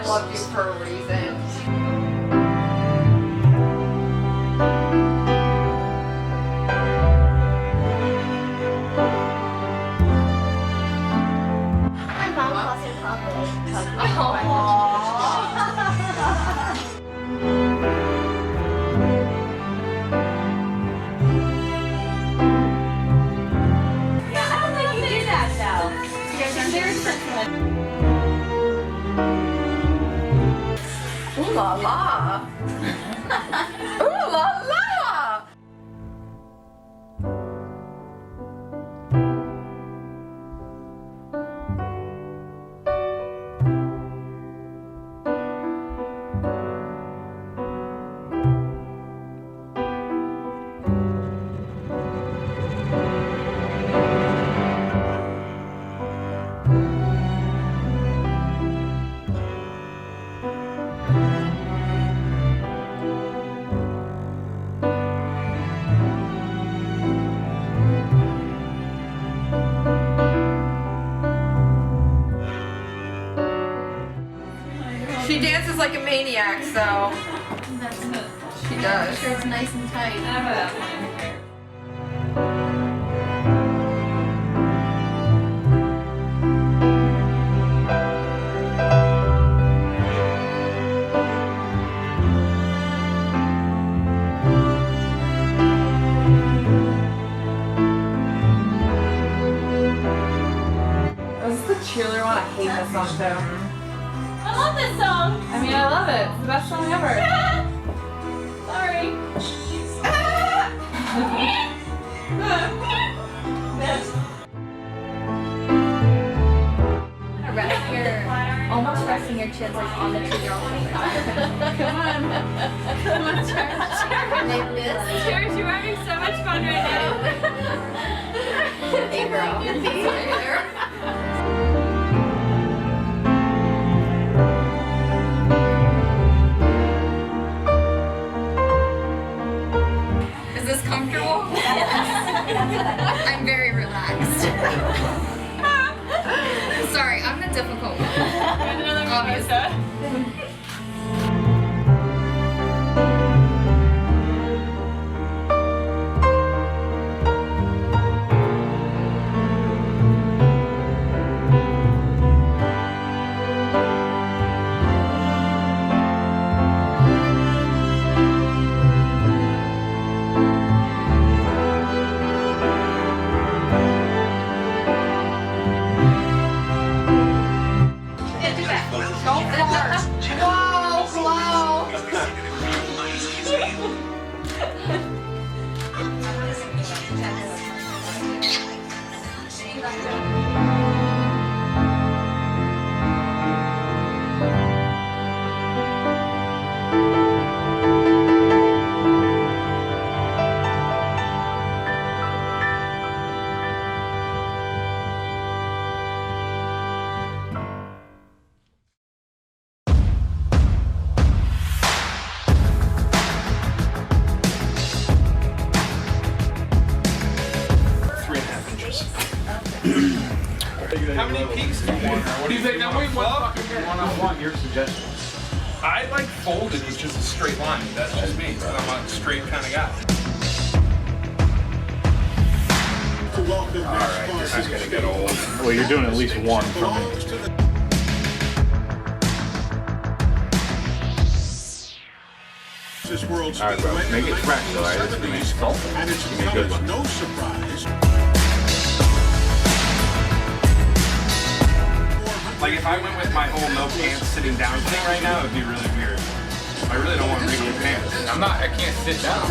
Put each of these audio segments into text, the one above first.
Loved you for a reason. My mom calls him Papa. I don't think you did that though. You guys are very sentimental. Ooh la la! Ooh la la! She dances like a maniac, so That's good. she does. Sure, it's nice and tight. This is the cheerleader one. I hate this song too. I love this song. I mean, I love it. It's the best song ever. Sorry. You're almost resting your chins like on the 2-year-old. Come on. Come on, Like this. Cheers, you're having so much fun right now. Hey, bro. Is this comfortable? I'm very relaxed. Sorry, I'm the difficult one. Obviously. Don't fall How many peaks do you want? What do you think? Now wait, One-on-one, your suggestion. I like folded, which is a straight line. That's just me. I'm a straight kind of guy. Alright, this is gonna get old. Well, you're doing at least one for me. Alright, bro. Make it fresh, though, right? This is gonna be salty. Give me a good one. No surprise. Like if I went with my whole no pants sitting down thing right now, it'd be really weird. I really don't want to wrinkle pants. I can't sit down.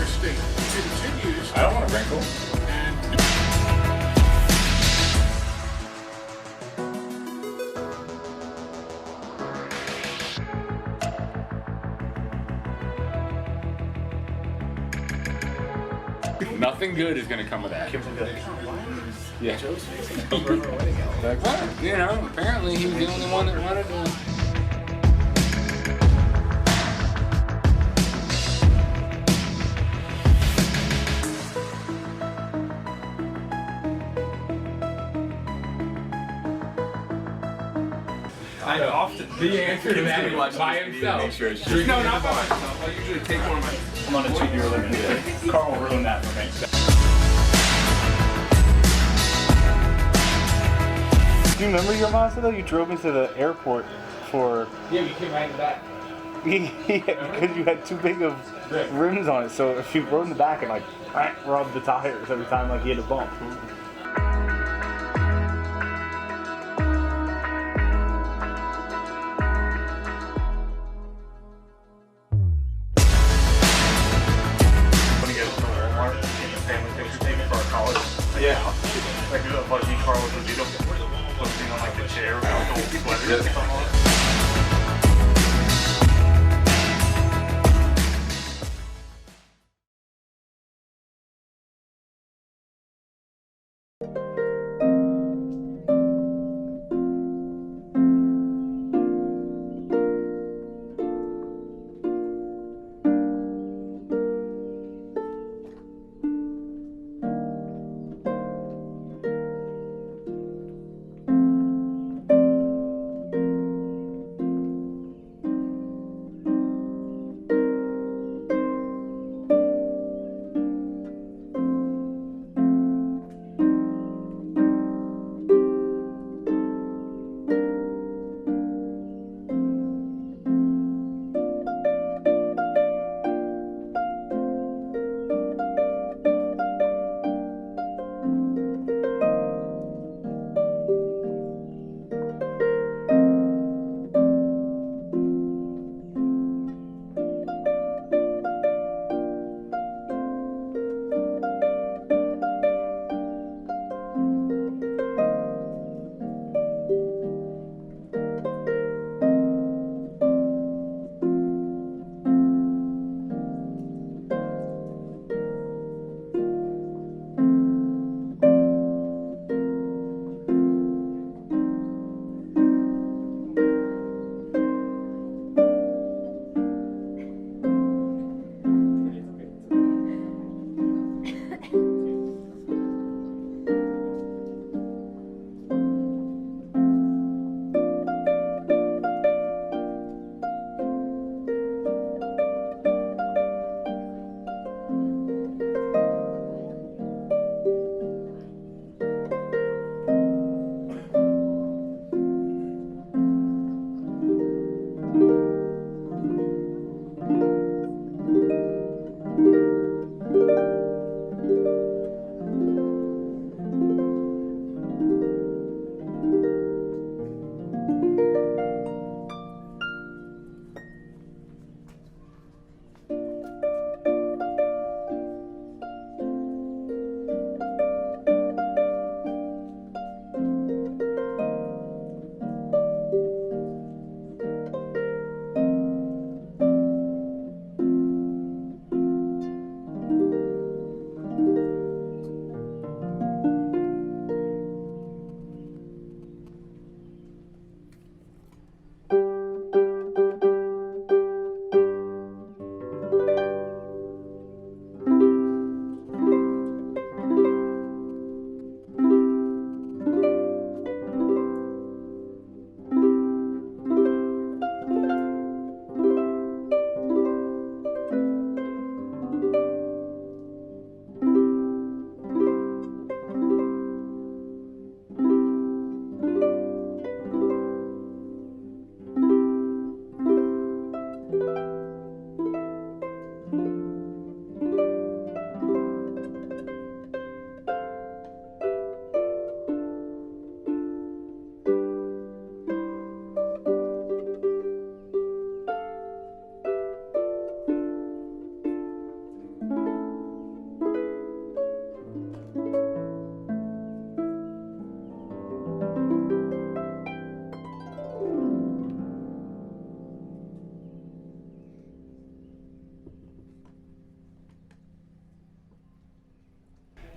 I don't want to wrinkle. Nothing good is gonna come of that. Yeah. Like, well, you know, apparently he was the only one that wanted to. I often the answer to that is by himself. No, not by myself. I usually take one of my. I'm gonna cheat your living today. Carl will ruin that for me. Do you remember your monster though? You drove me to the airport for... Yeah, you came right in the back. Yeah, because you had too big of rims on it, so if you rode in the back and like rubbed the tires every time like you hit a bump. Yeah. Like a buddy Carl would do posting on like the chair with the old sweater or something.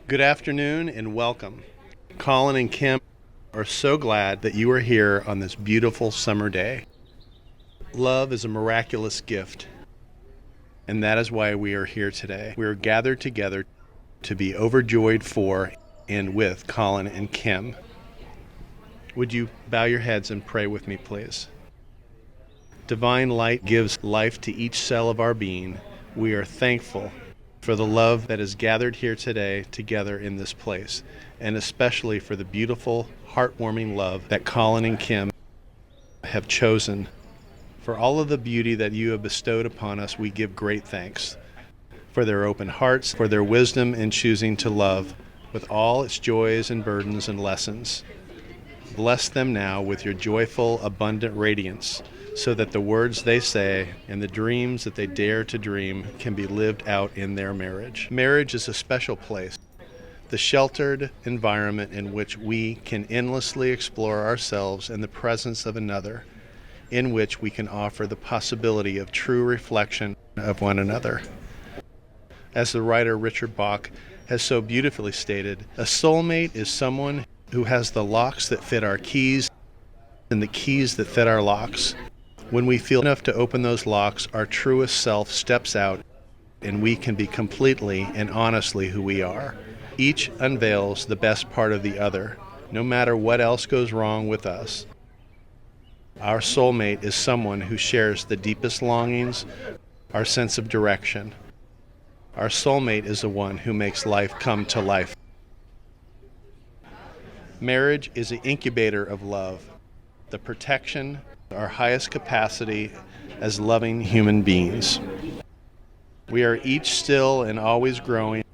Good afternoon and welcome. Colin and Kim are so glad that you are here on this beautiful summer day. Love is a miraculous gift, and that is why we are here today. We are gathered together to be overjoyed for and with Colin and Kim. Would you bow your heads and pray with me, please? Divine light gives life to each cell of our being. We are thankful for the love that is gathered here today together in this place, and especially for the beautiful, heartwarming love that Colin and Kim have chosen. For all of the beauty that you have bestowed upon us, we give great thanks. For their open hearts, for their wisdom in choosing to love with all its joys and burdens and lessons. Bless them now with your joyful, abundant radiance, so that the words they say and the dreams that they dare to dream can be lived out in their marriage. Marriage is a special place, the sheltered environment in which we can endlessly explore ourselves in the presence of another, in which we can offer the possibility of true reflection of one another. As the writer Richard Bach has so beautifully stated, a soulmate is someone who has the locks that fit our keys and the keys that fit our locks. When we feel enough to open those locks, our truest self steps out and we can be completely and honestly who we are. Each unveils the best part of the other, no matter what else goes wrong with us. Our soulmate is someone who shares the deepest longings, our sense of direction. Our soulmate is the one who makes life come to life. Marriage is an incubator of love, the protection, our highest capacity as loving human beings. We are each still and always growing.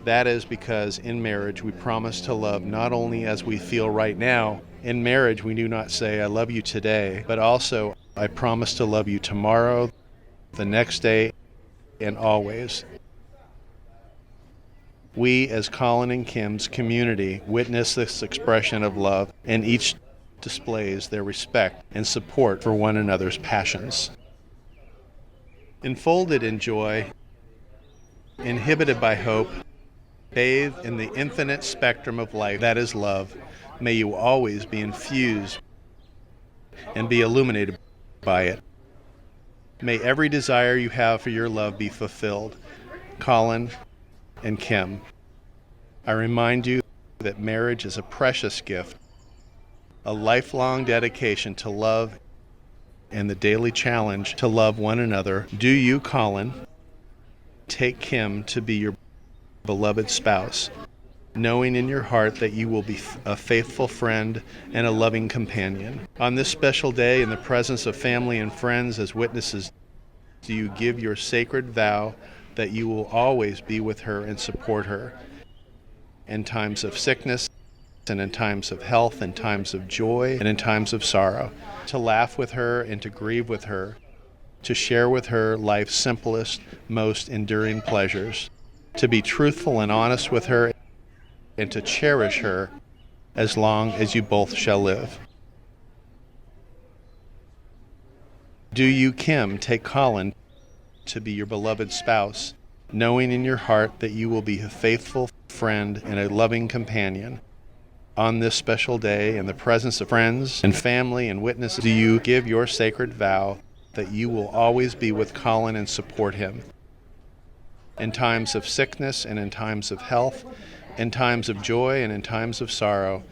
That is because in marriage we promise to love not only as we feel right now. In marriage we do not say, I love you today, but also, I promise to love you tomorrow, the next day, and always. We, as Colin and Kim's community, witness this expression of love, and each displays their respect and support for one another's passions. Enfolded in joy, inhibited by hope, bathed in the infinite spectrum of life that is love, may you always be infused and be illuminated by it. May every desire you have for your love be fulfilled. Colin and Kim, I remind you that marriage is a precious gift, a lifelong dedication to love and the daily challenge to love one another. Do you, Colin, take Kim to be your beloved spouse, knowing in your heart that you will be a faithful friend and a loving companion. On this special day, in the presence of family and friends as witnesses, do you give your sacred vow that you will always be with her and support her in times of sickness and in times of health, in times of joy and in times of sorrow, to laugh with her and to grieve with her, to share with her life's simplest, most enduring pleasures, to be truthful and honest with her and to cherish her as long as you both shall live. Do you, Kim, take Colin to be your beloved spouse, knowing in your heart that you will be a faithful friend and a loving companion? On this special day, in the presence of friends and family and witnesses, do you give your sacred vow that you will always be with Colin and support him in times of sickness and in times of health, in times of joy and in times of sorrow?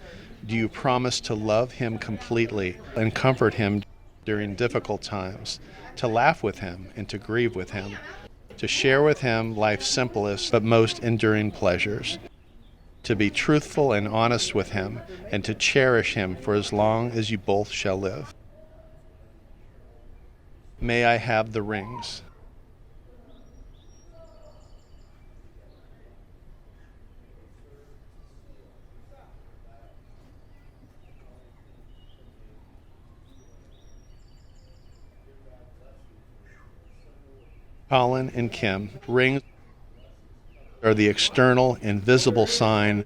Do you promise to love him completely and comfort him during difficult times, to laugh with him and to grieve with him, to share with him life's simplest but most enduring pleasures, to be truthful and honest with him, and to cherish him for as long as you both shall live? May I have the rings? Colin and Kim, rings are the external and visible sign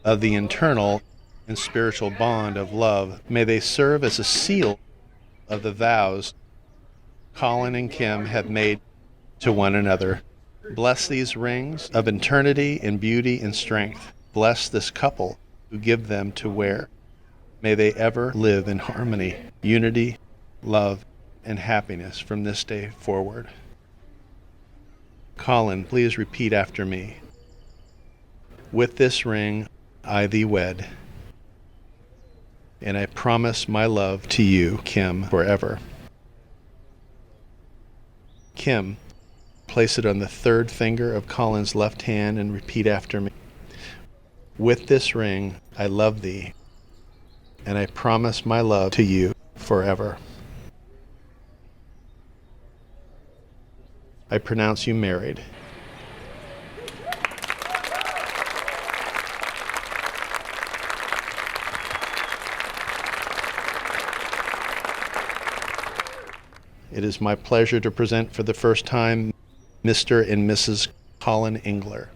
of the internal and spiritual bond of love. May they serve as a seal of the vows Colin and Kim have made to one another. Bless these rings of eternity in beauty and strength. Bless this couple who give them to wear. May they ever live in harmony, unity, love, and happiness from this day forward. Colin, please repeat after me. With this ring, I thee wed, and I promise my love to you, Kim, forever. Kim, place it on the third finger of Colin's left hand and repeat after me. With this ring, I love thee, and I promise my love to you forever. I pronounce you married. It is my pleasure to present for the first time Mr. and Mrs. Colin Engler.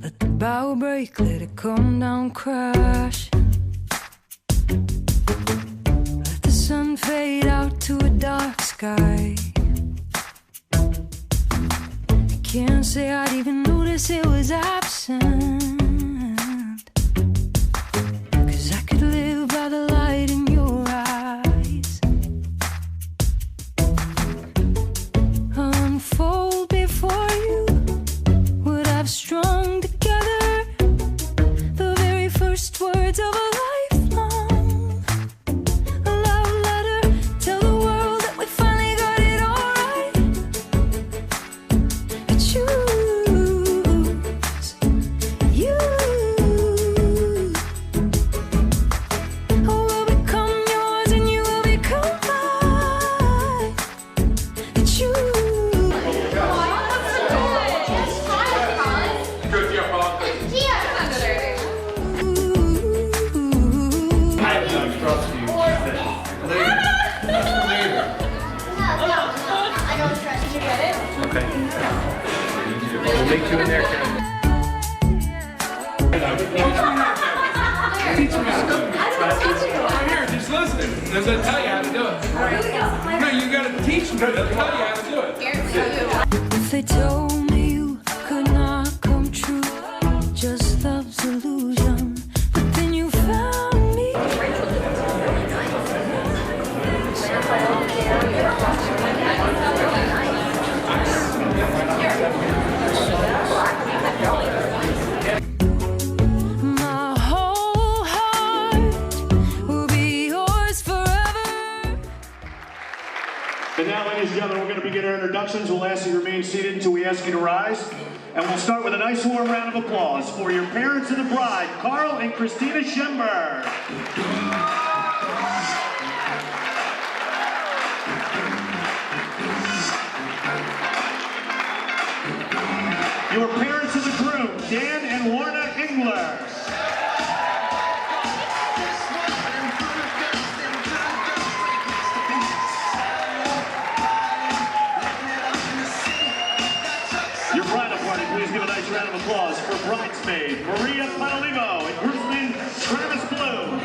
Let the bow break, let it come down, crash. Let the sun fade out to a dark sky. I can't say I'd even notice it was absent, 'cause I could live by the light in your eyes. Unfold before you what I've strung together, the very first words of a lifelong, a love letter. Tell the world that we finally got it all right. I choose you. I will become yours and you will become mine. I choose. Okay. We'll make you in there. Here, just listen. They're gonna tell you how to do it. No, you gotta teach them. They'll tell you how to do it. If they told me you could not come true, just love's illusion, but then you found me. begin our introductions, we'll ask you to remain seated until we ask you to rise. And we'll start with a nice warm round of applause for your parents and the bride, Carl and Christina Schemberg. Your parents of the groom, Dan and Lorna Engler. Your bridal party, please give a nice round of applause for bridesmaid Maria Panolivo and groomsman Travis Blue.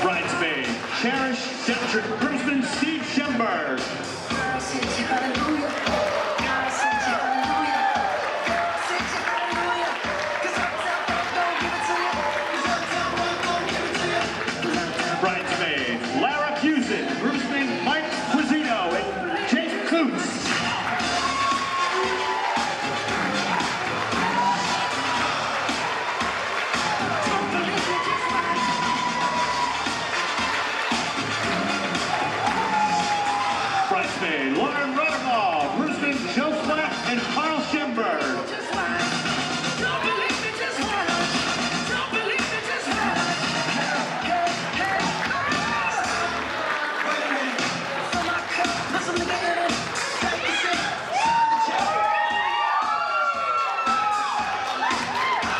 Bridesmaid Cherish Deptrick, groomsman Steve Schemberg. Bridesmaid Lara Cusin, groomsman Mike Quizino and Jake Coots. Bridesmaid Lauren Rutherford, groomsman Joe Flack and Carl Schemberg.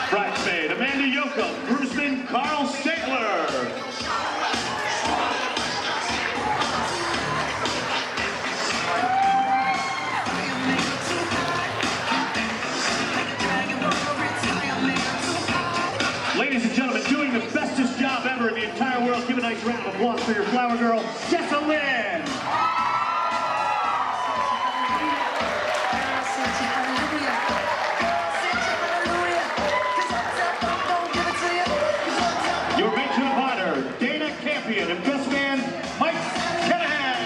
Bridesmaid Amanda Yoakum, groomsman Carl Stegler. Ladies and gentlemen, doing the bestest job ever in the entire world. Give a nice round of applause for your flower girl, Jessa Lynn. Your matron of honor, Dana Campion, and best man, Mike Kenahan.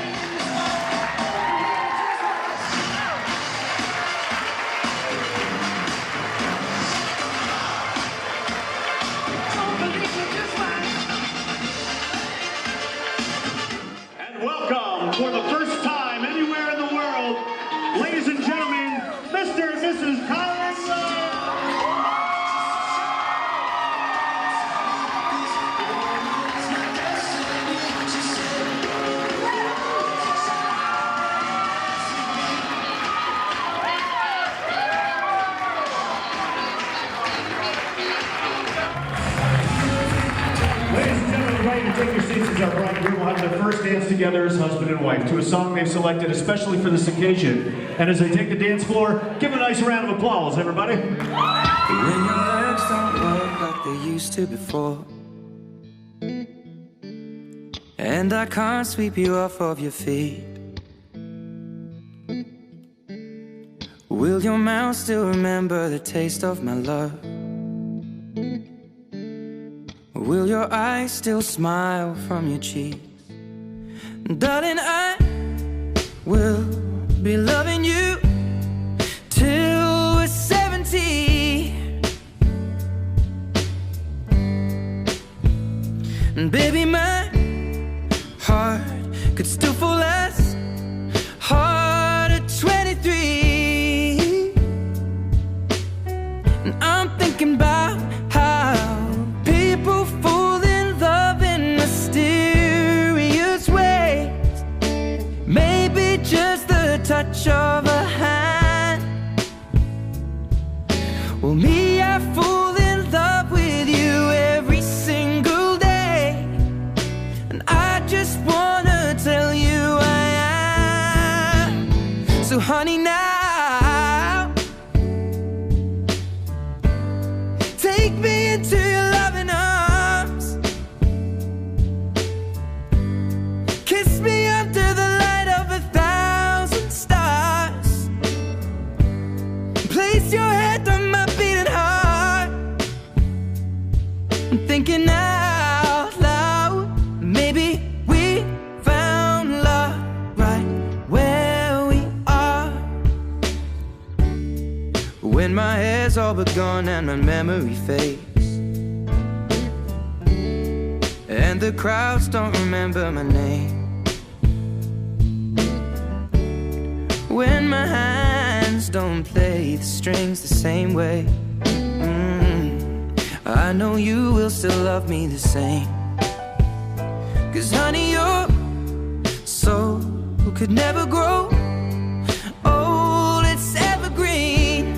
And welcome for the first time anywhere in the world, ladies and gentlemen, Mr. and Mrs. Colin. Ladies and gentlemen, invite you to take your seats as our bride and groom will have their first dance together as husband and wife to a song they've selected especially for this occasion. And as they take the dance floor, give a nice round of applause, everybody. When your legs don't work like they used to before, and I can't sweep you off of your feet, will your mouth still remember the taste of my love? Will your eyes still smile from your cheeks? Darling, I will be loving you till we're 70. And baby, my heart could still fall as hard at 23. And I'm thinking about how people fall in love in mysterious ways. Maybe just the touch of a hand. Well, me, I fall in love with you every single day. And I just wanna tell you I am. So honey, now take me into your loving arms. Kiss me under the light of 1,000 stars. Place your head on my beating heart. I'm thinking out loud, maybe we found love right where we are. when my hair's all but gone and my memory fades, and the crowds don't remember my name, when my hands don't play the strings the same way. I know you will still love me the same, 'cause honey, your soul could never grow old, it's evergreen.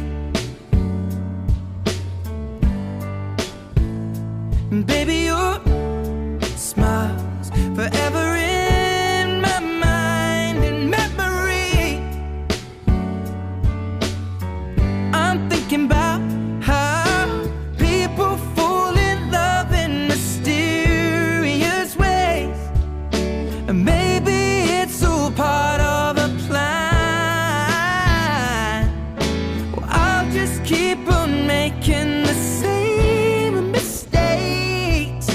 And baby, your smile's forever in my mind and memory. I'm thinking about how people fall in love in mysterious ways, and maybe it's all part of a plan. Well, I'll just keep on making the same mistakes,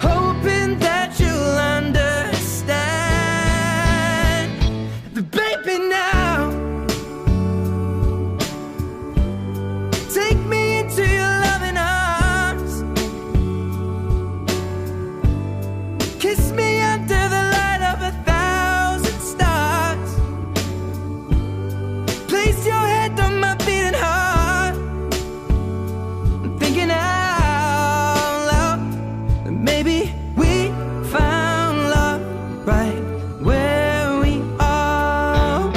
hoping that you'll understand. But baby, now take me into your loving arms, kiss me under the light of 1,000 stars, place your head on my beating heart. I'm thinking out loud that maybe we found love right where we are.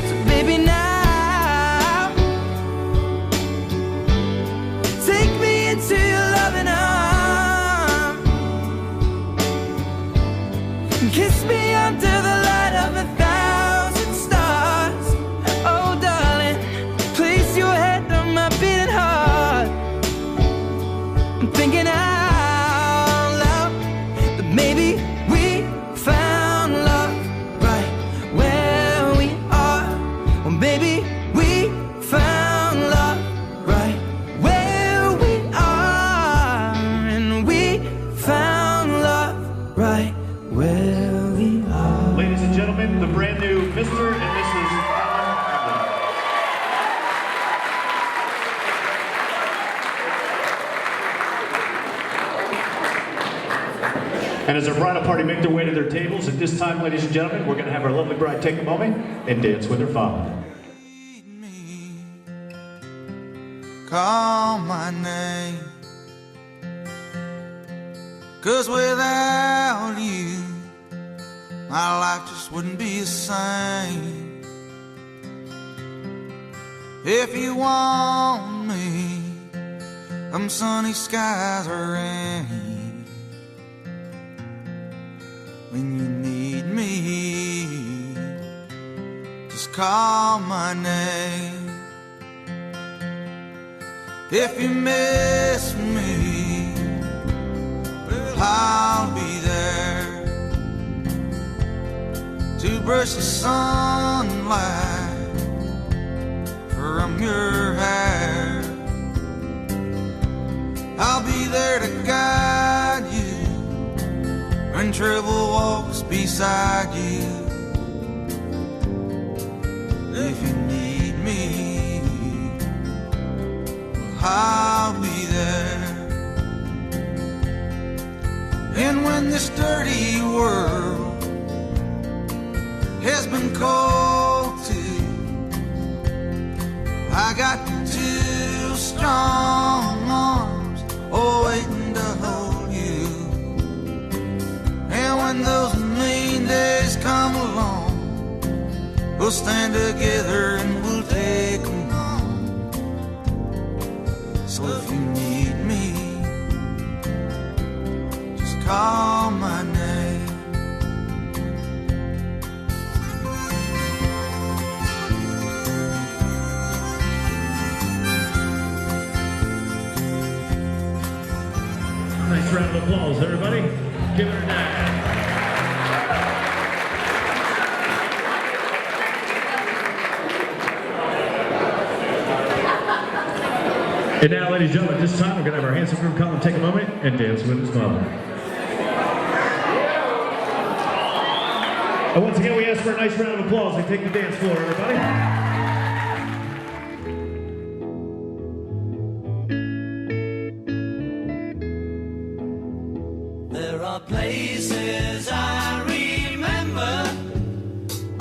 So baby, now take me into your loving arms, kiss me under the light of 1,000 stars. Oh darling, place your head on my beating heart. I'm thinking out loud that maybe we found love right where we are. Or maybe we found love right where we are. And we found love right where we are. Ladies and gentlemen, the brand new Mr. and Mrs. And as our bridal party make their way to their tables, at this time, ladies and gentlemen, we're going to have our lovely bride take a moment and dance with her father. Call my name, 'cause without you my life just wouldn't be the same. If you want me, them sunny skies are rain. When you need me, just call my name. If you miss me, well, I'll be there to brush the sunlight from your hair. I'll be there to guide you when trouble walks beside you. If you need me, I'll be there. And when this dirty world has been cold too, I got 2 strong arms waiting to hold you. And when those mean days come along, we'll stand together and we'll take them on. So if you need me, just call my name. Nice round of applause, everybody. Give it a dad. And now, ladies and gentlemen, at this time, we're going to have our handsome groom Colin take a moment and dance with his mother. And once again, we ask for a nice round of applause. They take the dance floor, everybody. There are places I remember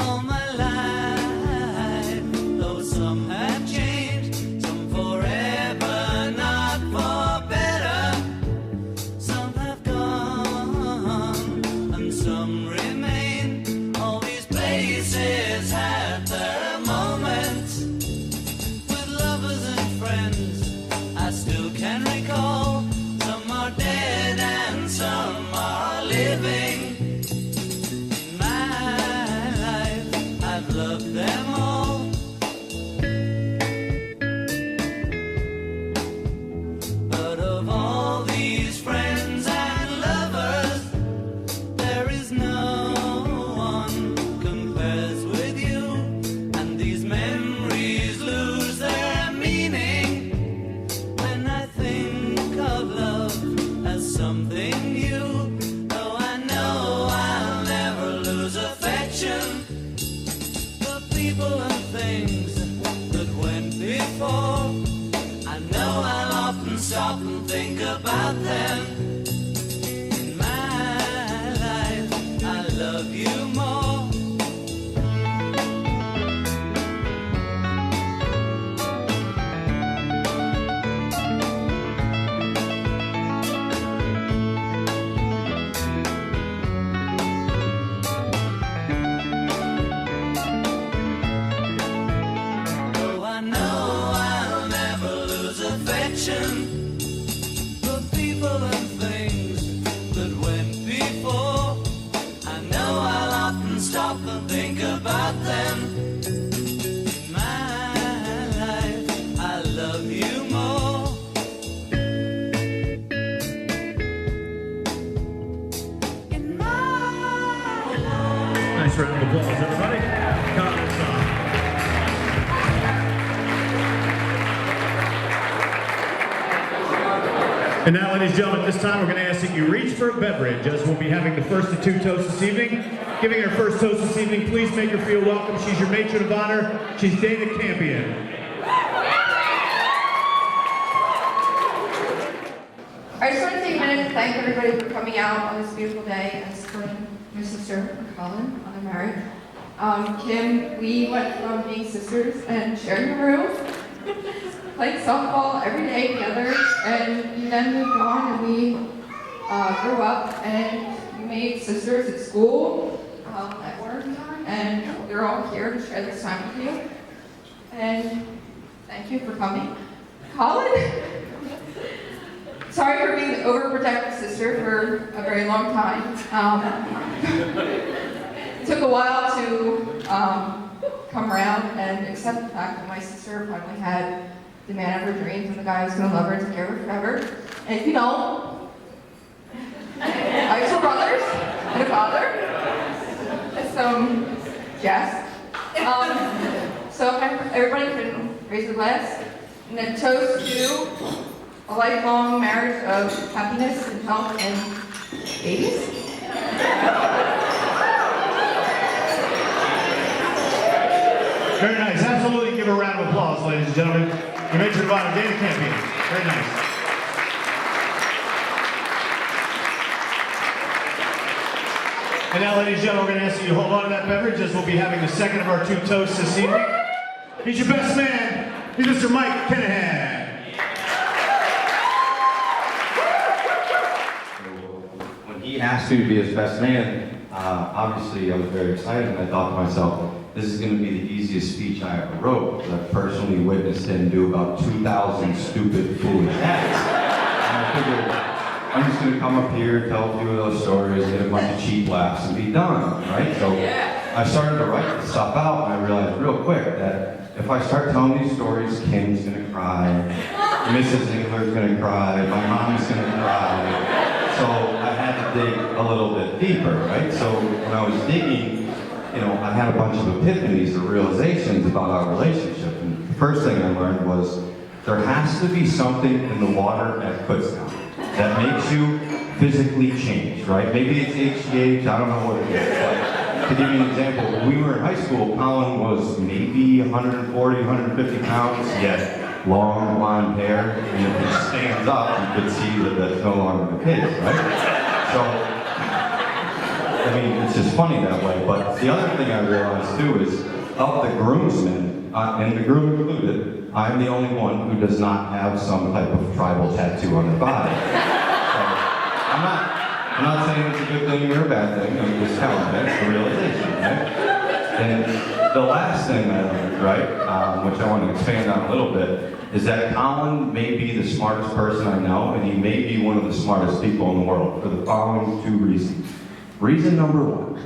all my life, though some have changed, some forever, not for better. Some have gone, and some remain. All these places have their moments with lovers and friends I still can recall. Some are dead and some are living. In my life, I've loved them all. But of all these friends and lovers, there is no one compares with you. And these memories lose their meaning when I think of love as something new. Though I know I'll never lose affection for people and things that went before. I know I'll often stop and think about them. In my life, I love you more. Though I know I'll never lose affection for people and things that went before. I know I'll often stop and think about them. In my life, I love you more. In my life. Nice round of applause, everybody. Colin's song. And now, ladies and gentlemen, this time we're going to ask that you reach for a beverage, as we'll be having the first of two toasts this evening. Giving her first toast this evening, please make her feel welcome. She's your matron of honor. She's Dana Campion. I just want to take a minute to thank everybody for coming out on this beautiful day and supporting my sister, Colin, on their marriage. Kim, we went from being sisters and sharing a room, played softball every day together, and we then moved on and we grew up and we made sisters at school, at work, and we're all here to share this time with you. And thank you for coming. Colin? Sorry for being the overprotective sister for a very long time. It took a while to come around and accept the fact that my sister finally had the man of her dreams and the guy who's going to love her and take care of her forever. And if you don't, I have two brothers and a father. And some Jess. So if everybody can raise their glass and then toast to a lifelong marriage of happiness and health and babies. Very nice. Absolutely give her a round of applause, ladies and gentlemen. Your matron of honor, Dana Campion. Very nice. And now, ladies and gentlemen, we're going to ask you to hold on to that beverage as we'll be having the second of our two toasts this evening. He's your best man. He's Mr. Mike Kenahan. When he asked me to be his best man, obviously I was very excited, and I thought to myself, this is going to be the easiest speech I ever wrote, because I've personally witnessed him do about 2,000 stupid, foolish acts. And I figured, I'm just going to come up here, tell a few of those stories, get a bunch of cheap laughs, and be done, right? So I started to write this stuff out, and I realized real quick that if I start telling these stories, Kim's going to cry, Mrs. Engler's going to cry, my mom's going to cry. So I had to dig a little bit deeper, right? So when I was digging, I had a bunch of epiphanies or realizations about our relationship. And the first thing I learned was there has to be something in the water at Kutztown that makes you physically change, right? Maybe it's HGH, I don't know what it is. But to give you an example, when we were in high school, Colin was maybe 140, 150 pounds, yet long blonde hair, and if he stands up, you could see that that's no longer the case, right? So, I mean, it's just funny that way. But the other thing I realized too is, of the groomsmen, and the groom included, I'm the only one who does not have some type of tribal tattoo on their body. So, I'm not saying it's a good thing or a bad thing. I'm just telling you, it's a realization, right? And the last thing I learned, right, which I want to expand on a little bit, is that Colin may be the smartest person I know, and he may be one of the smartest people in the world for the following 2 reasons. Reason number 1,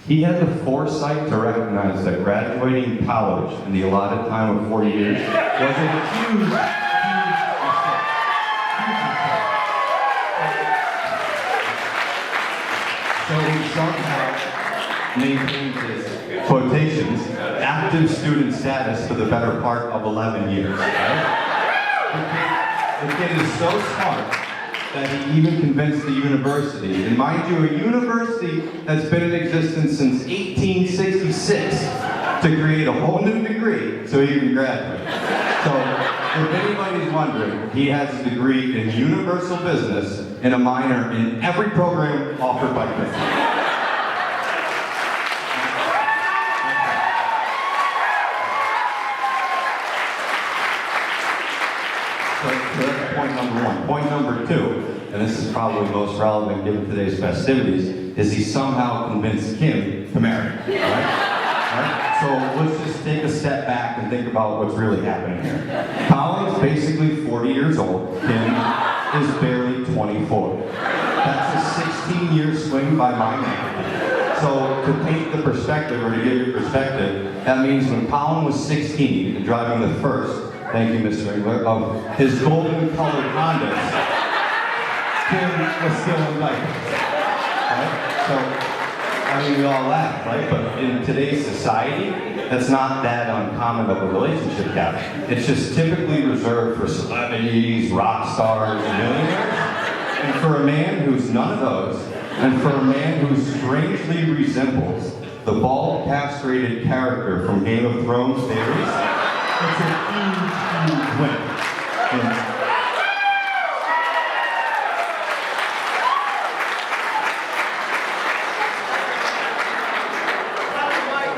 he had the foresight to recognize that graduating college in the allotted time of 4 years was a huge mistake. So he somehow maintained his quotations, active student status for the better part of 11 years, right? The kid is so smart that he even convinced the university, and mind you, a university that's been in existence since 1866, to create a whole new degree so he can graduate. So, if anybody's wondering, he has a degree in universal business and a minor in every program offered by Christian. So that's point number 1. Point number 2, and this is probably most relevant given today's festivities, is he somehow convinced Kim to marry, right? So let's just take a step back and think about what's really happening here. Colin's basically 40 years old. Kim is barely 24. That's a 16-year swing by my man. So to paint the perspective, or to give you perspective, that means when Colin was 16 and driving the first, thank you, Mr. Engler, of his golden-colored Hondas, Kim was still in diapers, right? So, I mean, we all laugh, right? But in today's society, that's not that uncommon of a relationship gap. It's just typically reserved for celebrities, rock stars, millionaires. And for a man who's none of those, and for a man who strangely resembles the bald, castrated character from Game of Thrones, Varys, it's a huge, huge win.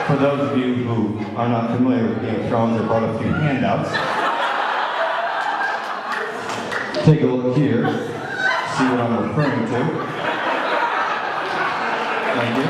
For those of you who are not familiar with Game of Thrones, I brought a few handouts. Take a look here, see what I'm referring to. Thank you.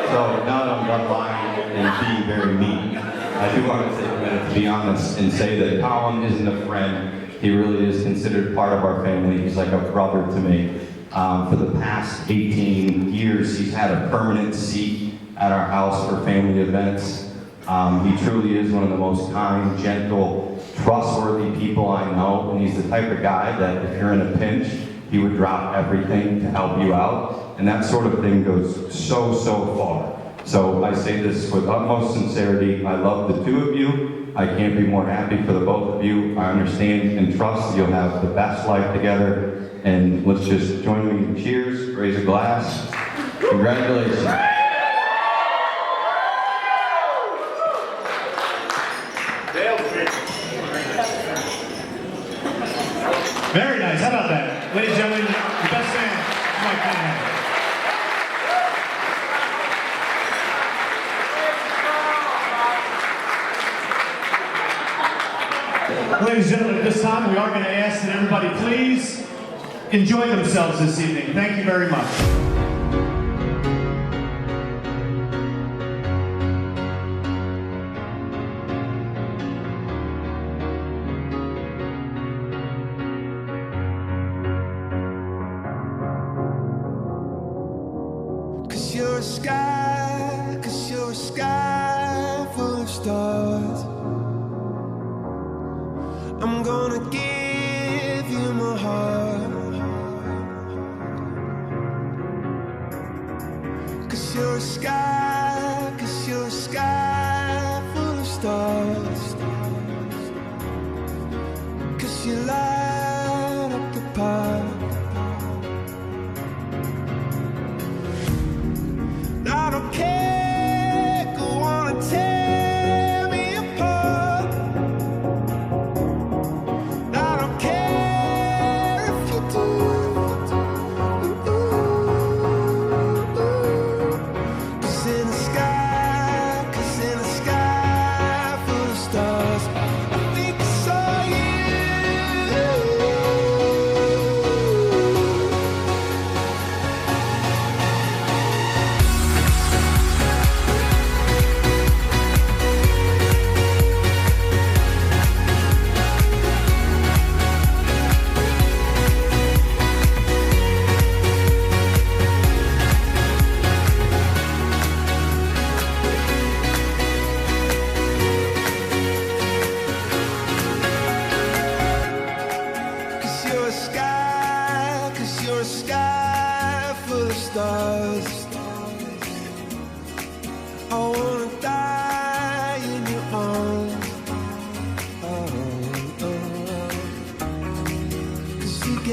So now that I'm done lying and being very mean, I do want to take a minute to be honest and say that Colin isn't a friend. He really is considered part of our family. He's like a brother to me. For the past 18 years, he's had a permanent seat at our house for family events. He truly is one of the most kind, gentle, trustworthy people I know, and he's the type of guy that if you're in a pinch, he would drop everything to help you out. And that sort of thing goes so, so far. So I say this with utmost sincerity. I love the 2 of you. I can't be more happy for the both of you. I understand and trust you'll have the best life together. And let's just join me in cheers, raise a glass. Congratulations. Very nice. How about that? Ladies and gentlemen, the best man, Mike Conrad. Ladies and gentlemen, at this time, we are going to ask that everybody please enjoy themselves this evening. Thank you very much. Cause you're a sky full of stars.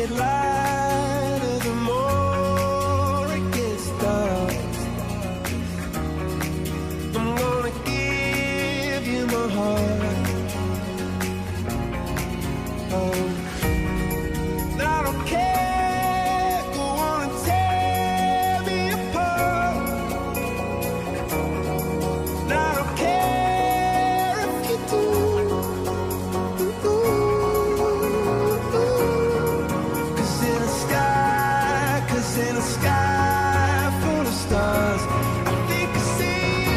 get lighter the more it gets dark. I'm gonna give you my heart. Oh, I don't care, go on and tear me apart. I don't care if you do. In a sky full of stars, I think I see you.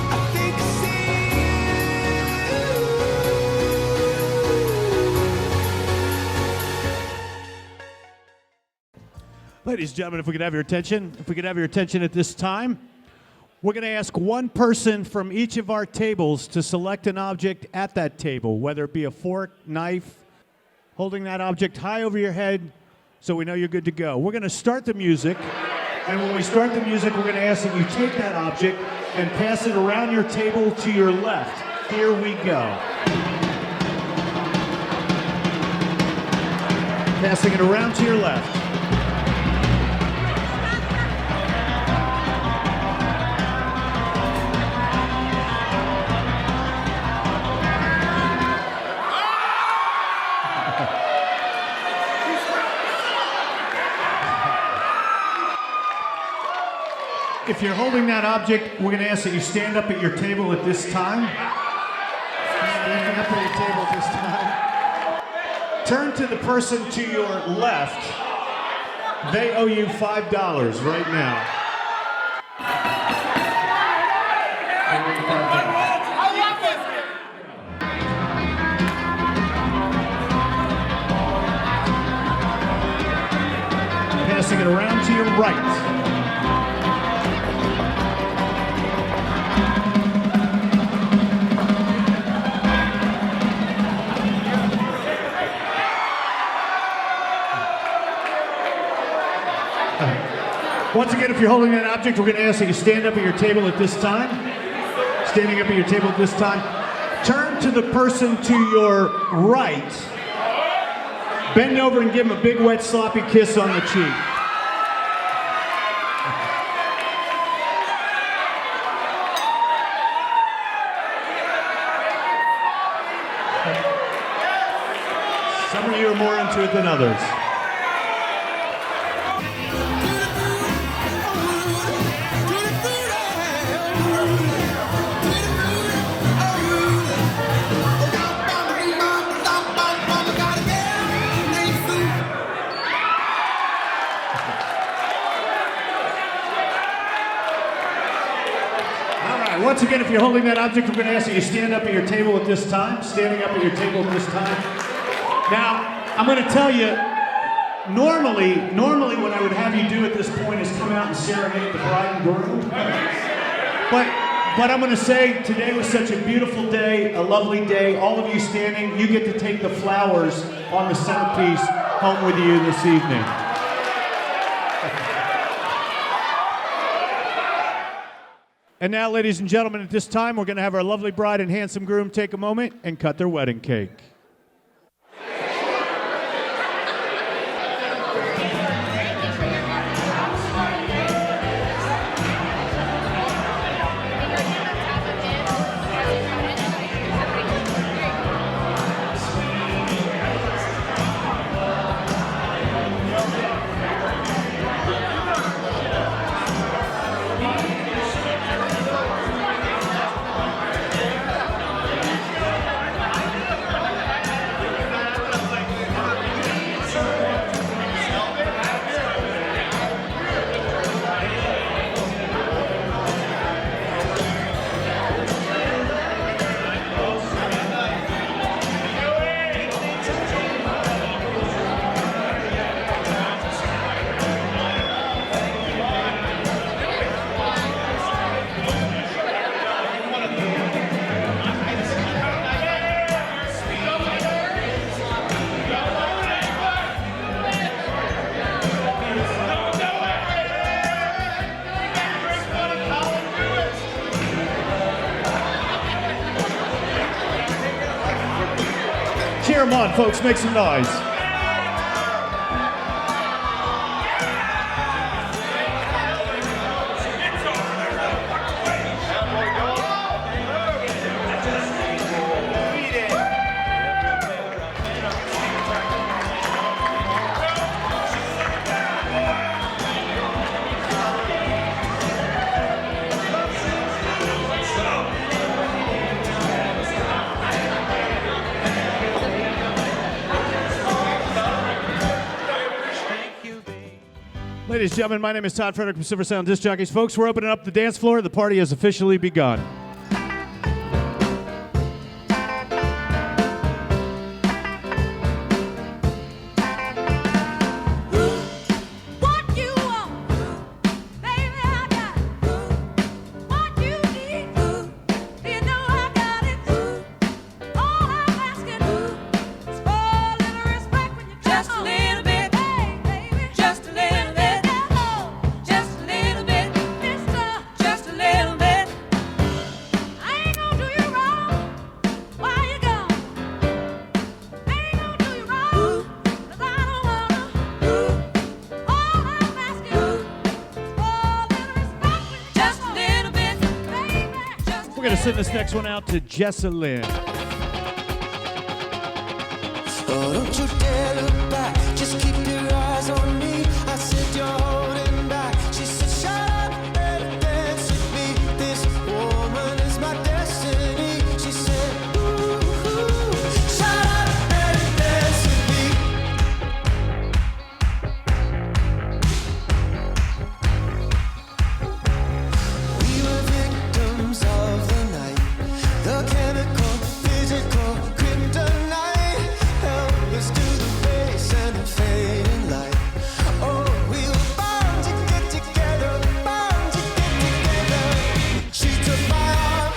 I think I see you. Ladies and gentlemen, if we could have your attention, at this time, we're going to ask one person from each of our tables to select an object at that table, whether it be a fork, knife, holding that object high over your head so we know you're good to go. We're going to start the music, and when we start the music, we're going to ask that you take that object and pass it around your table to your left. Here we go. Passing it around to your left. If you're holding that object, we're going to ask that you stand up at your table at this time. Standing up at your table at this time. Turn to the person to your left. They owe you $5 right now. Passing it around to your right. Once again, if you're holding that object, we're going to ask that you stand up at your table at this time. Standing up at your table at this time. Turn to the person to your right. Bend over and give him a big, wet, sloppy kiss on the cheek. Some of you are more into it than others. Once again, if you're holding that object, we're going to ask that you stand up at your table at this time. Standing up at your table at this time. Now, I'm going to tell you, normally what I would have you do at this point is come out and serenade the bride and groom. But I'm going to say today was such a beautiful day, a lovely day. All of you standing, you get to take the flowers on the centerpiece home with you this evening. And now, ladies and gentlemen, at this time, we're going to have our lovely bride and handsome groom take a moment and cut their wedding cake. cheer them on, folks. Make some noise. Ladies and gentlemen, my name is Todd Frederick from Silver Sound Disc Jockeys. Folks, we're opening up the dance floor. The party has officially begun. We're going to send this next one out to Jessalyn. Oh, don't you dare look back, just keep your eyes on me. I said you're holding back. She said shut up and dance with me. This woman is my destiny. She said ooh, shut up and dance with me. We were victims of the night, the chemical, physical, kryptonite. Helpless to the face and the fading light. Oh, we were bound to get together, bound to get together. She took my arm.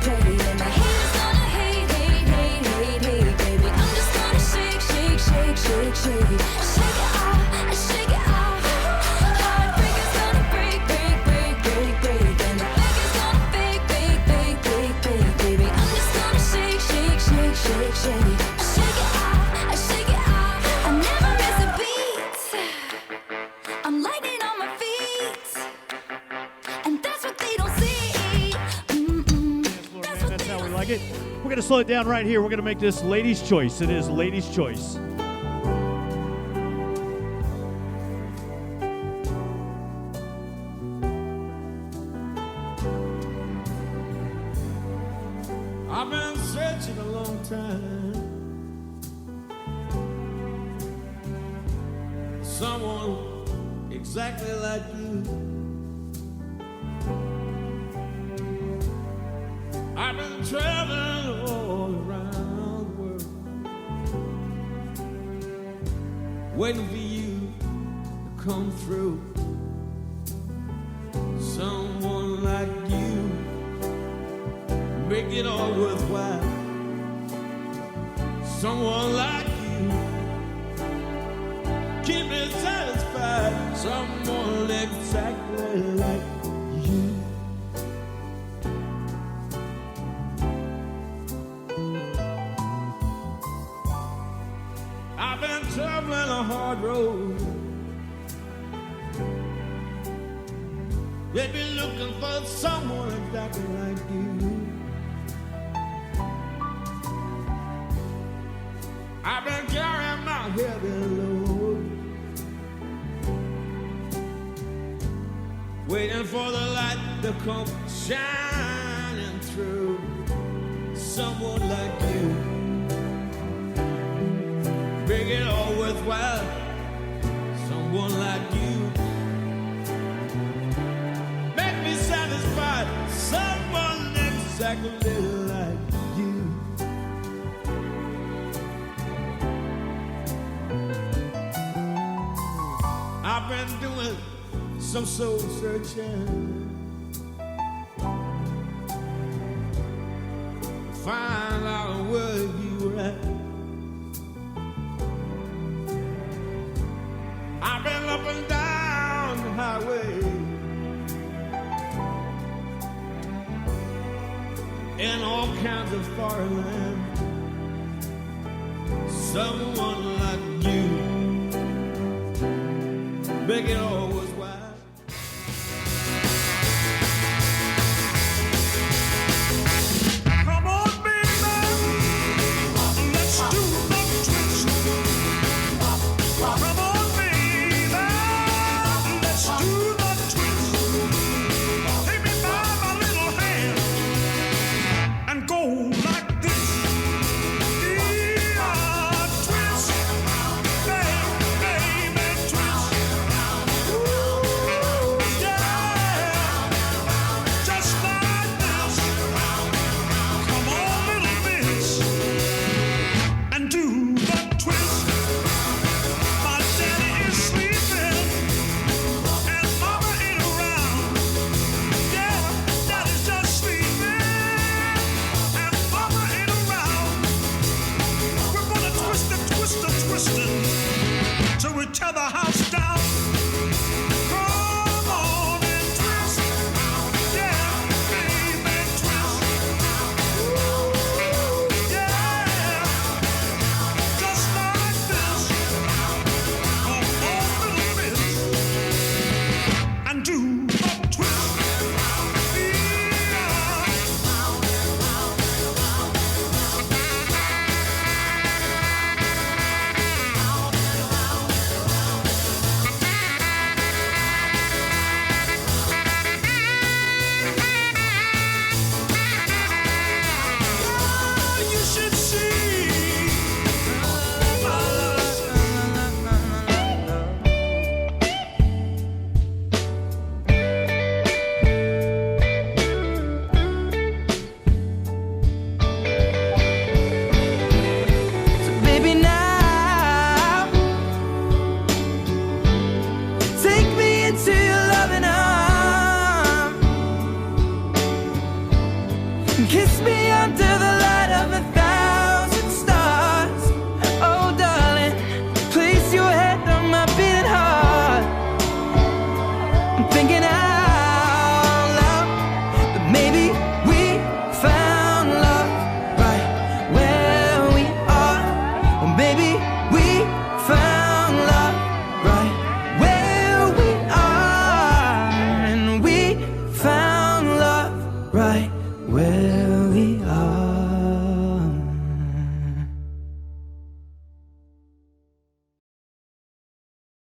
Play, and my haters gonna hate, baby. I'm just gonna shake. Shake it off, shake it off. Heartbreaker's gonna break, and the fake is gonna fake, baby. I'm just gonna shake. I shake it off. I never miss a beat. I'm lightning on my feet, and that's what they don't see. That's how we like it. We're going to slow it down right here. We're going to make this ladies' choice. It is ladies' choice. I've been searching a long time. Someone exactly like you. I've been traveling all around the world, waiting for you to come through. Someone like you, make it all worthwhile. Someone like you, keep me satisfied. Someone exactly like you. I've been traveling a hard road, they've been looking for someone exactly like you. I've been carrying my heavy load, waiting for the light to come shining through. Someone like you, make it all worthwhile. Someone like you, make me satisfied. Someone exactly like you. I've been doing some soul searching, find out where you were at. I've been up and down the highway, in all kinds of foreign land. Someone like you, make it all worthwhile. Come on, baby, let's do the twist. Come on, baby, let's do the twist. Take me by my little hand and go like this. Yeah, twist, baby, twist. Ooh, yeah, just like this. Come on, little miss, and do the twist. My daddy is sleeping and mama ain't around. Yeah, daddy's just sleeping and mama ain't around. We're gonna twist it, twisting till we tear the house down. Come on and twist, yeah, baby, twist. Ooh, yeah, just like this. Come on, little miss, and do the twist. Oh, you should see. So baby, now take me into your loving arms and kiss me under the light of 1,000 stars. Oh, darling, place your head on my beating heart. I'm thinking out loud that maybe we found love right where we are. Or maybe we found love right where we are. And we found love right where we are.